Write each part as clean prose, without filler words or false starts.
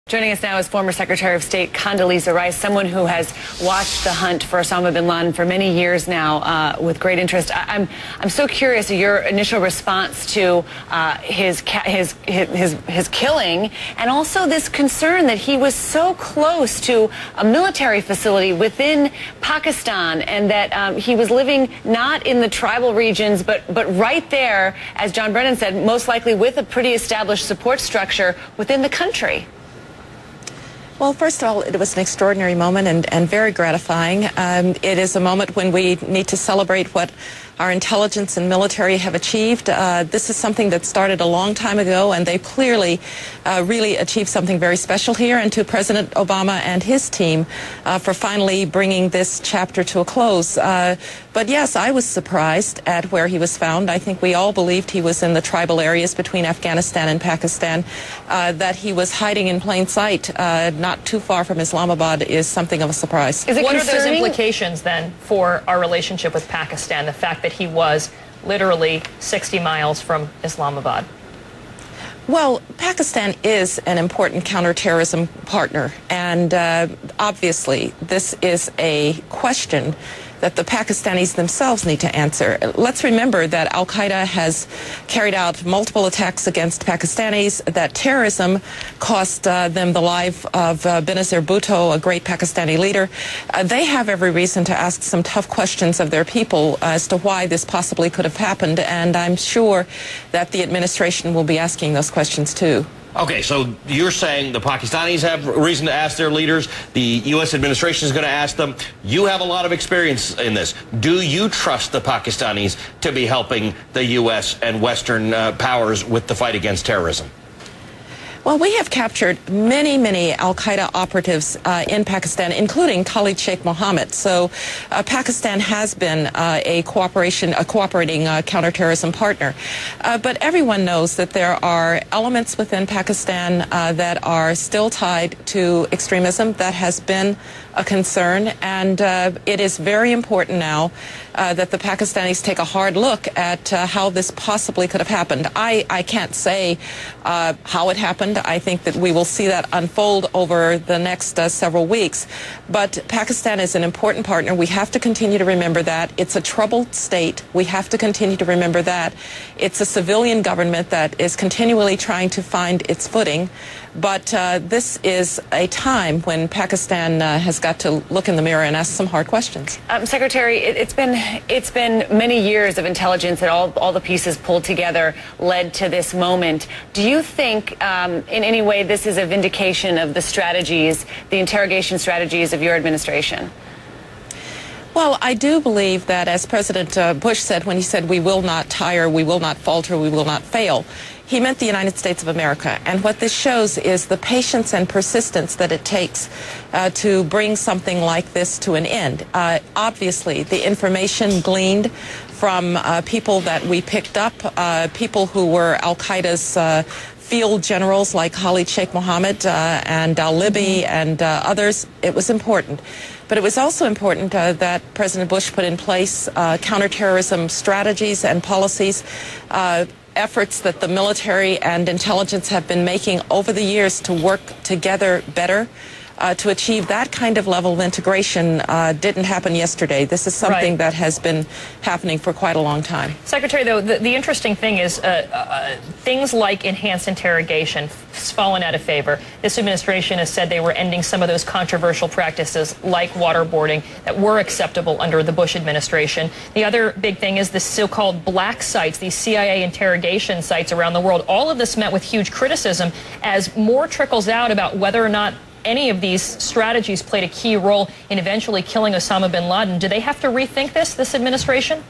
Joining us now is former Secretary of State Condoleezza Rice, someone who has watched the hunt for Osama bin Laden for many years now with great interest. I'm so curious of your initial response to his killing, and also this concern that he was so close to a military facility within Pakistan, and that he was living not in the tribal regions, but right there, as John Brennan said, most likely with a pretty established support structure within the country. Well, first of all, it was an extraordinary moment and very gratifying. It is a moment when we need to celebrate what our intelligence and military have achieved. This is something that started a long time ago, and they clearly really achieved something very special here. And to President Obama and his team for finally bringing this chapter to a close. But yes, I was surprised at where he was found. I think we all believed he was in the tribal areas between Afghanistan and Pakistan. That he was hiding in plain sight, not too far from Islamabad, is something of a surprise. What are those implications then for our relationship with Pakistan, the fact that he was literally 60 miles from Islamabad? Well, Pakistan is an important counterterrorism partner, and obviously this is a question that the Pakistanis themselves need to answer. Let's remember that al-Qaeda has carried out multiple attacks against Pakistanis, that terrorism cost them the life of Benazir Bhutto, a great Pakistani leader. They have every reason to ask some tough questions of their people as to why this possibly could have happened, and I'm sure that the administration will be asking those questions too. Okay, so you're saying the Pakistanis have reason to ask their leaders, the U.S. administration is going to ask them. You have a lot of experience in this. Do you trust the Pakistanis to be helping the U.S. and Western powers with the fight against terrorism? Well, we have captured many al-Qaeda operatives in Pakistan, including Khalid Sheikh Mohammed. So Pakistan has been a cooperating counterterrorism partner. But everyone knows that there are elements within Pakistan that are still tied to extremism. That has been a concern, and it is very important now that the Pakistanis take a hard look at how this possibly could have happened. I can't say how it happened. I think that we will see that unfold over the next several weeks. But Pakistan is an important partner. We have to continue to remember that. It's a troubled state. We have to continue to remember that. It's a civilian government that is continually trying to find its footing. But this is a time when Pakistan has got to look in the mirror and ask some hard questions. Secretary, it's been many years of intelligence that all the pieces pulled together led to this moment. Do you think in any way this is a vindication of the strategies, the interrogation strategies of your administration? Well, I do believe that, as President Bush said when he said, "We will not tire, we will not falter, we will not fail," he meant the United States of America. And what this shows is the patience and persistence that it takes to bring something like this to an end. Obviously, the information gleaned from people that we picked up, people who were al-Qaeda's field generals like Khalid Sheikh Mohammed and al-Libi and others, it was important. But it was also important that President Bush put in place counterterrorism strategies and policies, efforts that the military and intelligence have been making over the years to work together better. To achieve that kind of level of integration didn't happen yesterday. This is something that has been happening for quite a long time. Secretary, though, the interesting thing is things like enhanced interrogation has fallen out of favor. This administration has said they were ending some of those controversial practices like waterboarding that were acceptable under the Bush administration. The other big thing is the so-called black sites, these CIA interrogation sites around the world. All of this met with huge criticism as more trickles out about whether or not any of these strategies played a key role in eventually killing Osama bin Laden. Do they have to rethink this administration?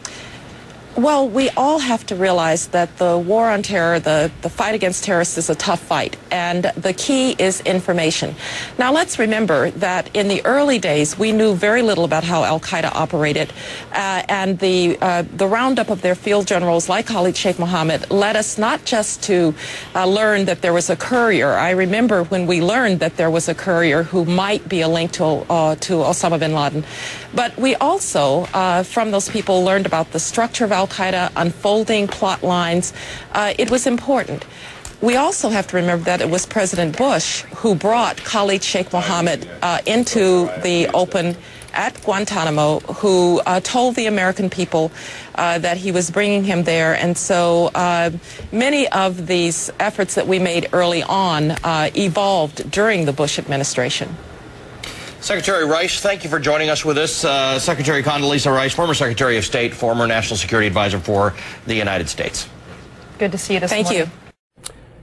Well, we all have to realize that the war on terror, the fight against terrorists, is a tough fight, and the key is information. Now, let's remember that in the early days, we knew very little about how al-Qaeda operated, and the roundup of their field generals like Khalid Sheikh Mohammed led us not just to learn that there was a courier. I remember when we learned that there was a courier who might be a link to Osama bin Laden, but we also, from those people, learned about the structure of al-Qaeda, unfolding plot lines. It was important. We also have to remember that it was President Bush who brought Khalid Sheikh Mohammed into the open at Guantanamo, who told the American people that he was bringing him there. And so many of these efforts that we made early on evolved during the Bush administration. Secretary Rice, thank you for joining us with us. Secretary Condoleezza Rice, former Secretary of State, former National Security Advisor for the United States. Good to see you this morning. Thank you.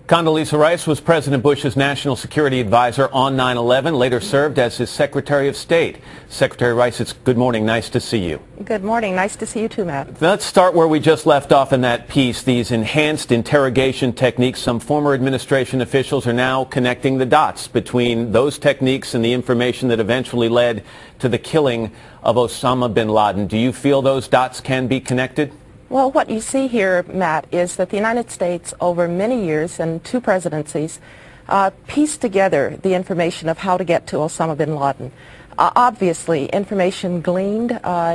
Condoleezza Rice was President Bush's national security advisor on 9/11, later served as his Secretary of State. Secretary Rice, it's good morning. Nice to see you. Good morning. Nice to see you too, Matt. Let's start where we just left off in that piece, these enhanced interrogation techniques. Some former administration officials are now connecting the dots between those techniques and the information that eventually led to the killing of Osama bin Laden. Do you feel those dots can be connected? Well, what you see here, Matt, is that the United States, over many years and 2 presidencies, pieced together the information of how to get to Osama bin Laden. Obviously, information gleaned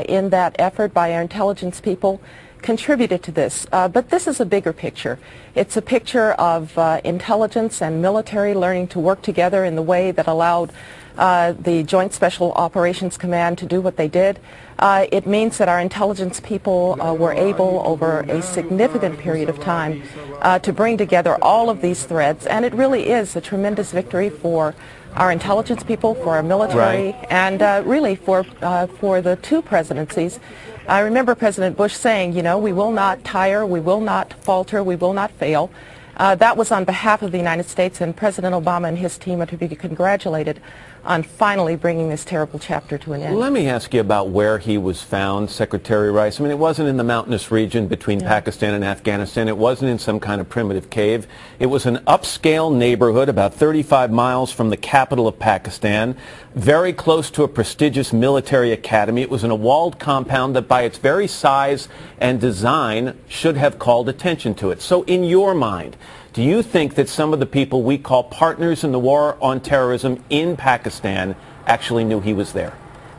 in that effort by our intelligence people contributed to this. But this is a bigger picture. It's a picture of intelligence and military learning to work together in the way that allowed the Joint Special Operations Command to do what they did. It means that our intelligence people were able, over a significant period of time, to bring together all of these threads, and it really is a tremendous victory for our intelligence people, for our military, and really for the 2 presidencies. I remember President Bush saying, you know, we will not tire, we will not falter, we will not fail. That was on behalf of the United States, and President Obama and his team are to be congratulated on finally bringing this terrible chapter to an end. Let me ask you about where he was found, Secretary Rice. I mean, it wasn't in the mountainous region between Pakistan and Afghanistan. It wasn't in some kind of primitive cave. It was an upscale neighborhood about 35 miles from the capital of Pakistan, very close to a prestigious military academy. It was in a walled compound that by its very size and design should have called attention to it. So in your mind, do you think that some of the people we call partners in the war on terrorism in Pakistan actually knew he was there?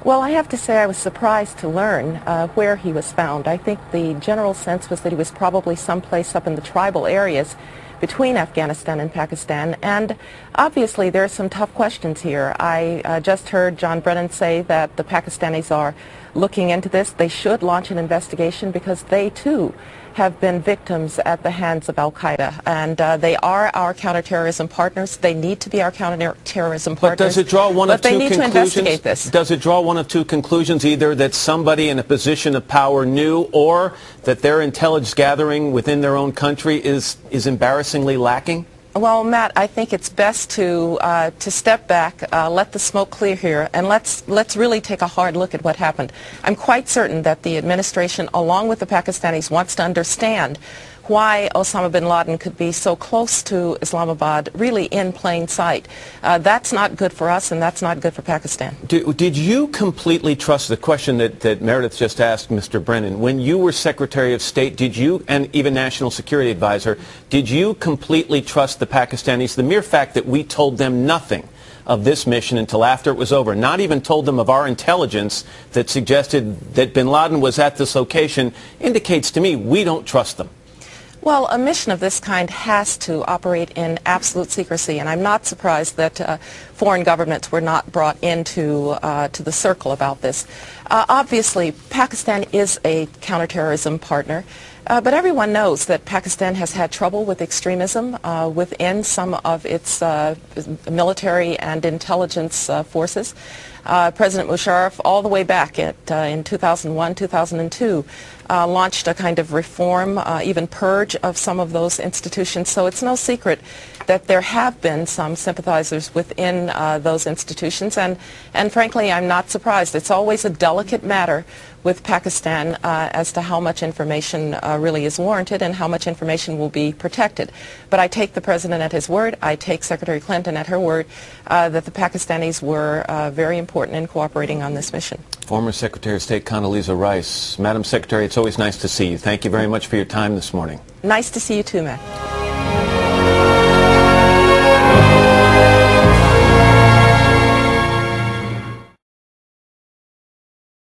Well, I have to say I was surprised to learn where he was found. I think the general sense was that he was probably someplace up in the tribal areas between Afghanistan and Pakistan. And obviously there are some tough questions here. I just heard John Brennan say that the Pakistanis are looking into this. They should launch an investigation because they too have been victims at the hands of al-Qaeda, and they are our counterterrorism partners. They need to be our counterterrorism partners. But does it draw one of two conclusions? But they need to investigate this. Does it draw one of 2 conclusions, either that somebody in a position of power knew, or that their intelligence gathering within their own country is embarrassingly lacking? Well, Matt, I think it's best to step back, let the smoke clear here, and let's really take a hard look at what happened. I'm quite certain that the administration, along with the Pakistanis, wants to understand why Osama bin Laden could be so close to Islamabad, really in plain sight. That's not good for us, and that's not good for Pakistan. Did you completely trust, the question that Meredith just asked Mr. Brennan, when you were Secretary of State, did you, and even National Security Advisor, did you completely trust the Pakistanis? The mere fact that we told them nothing of this mission until after it was over, not even told them of our intelligence that suggested that bin Laden was at this location, indicates to me we don't trust them. Well, a mission of this kind has to operate in absolute secrecy, and I'm not surprised that foreign governments were not brought into to the circle about this. Obviously, Pakistan is a counterterrorism partner, but everyone knows that Pakistan has had trouble with extremism within some of its military and intelligence forces. President Musharraf, all the way back in 2001, 2002, launched a kind of reform, even purge of some of those institutions. So it's no secret that there have been some sympathizers within those institutions, and frankly, I'm not surprised. It's always a delicate matter with Pakistan as to how much information really is warranted and how much information will be protected. But I take the President at his word. I take Secretary Clinton at her word that the Pakistanis were very important in cooperating on this mission. Former Secretary of State Condoleezza Rice. Madam Secretary, it's always nice to see you. Thank you very much for your time this morning. Nice to see you too, Matt.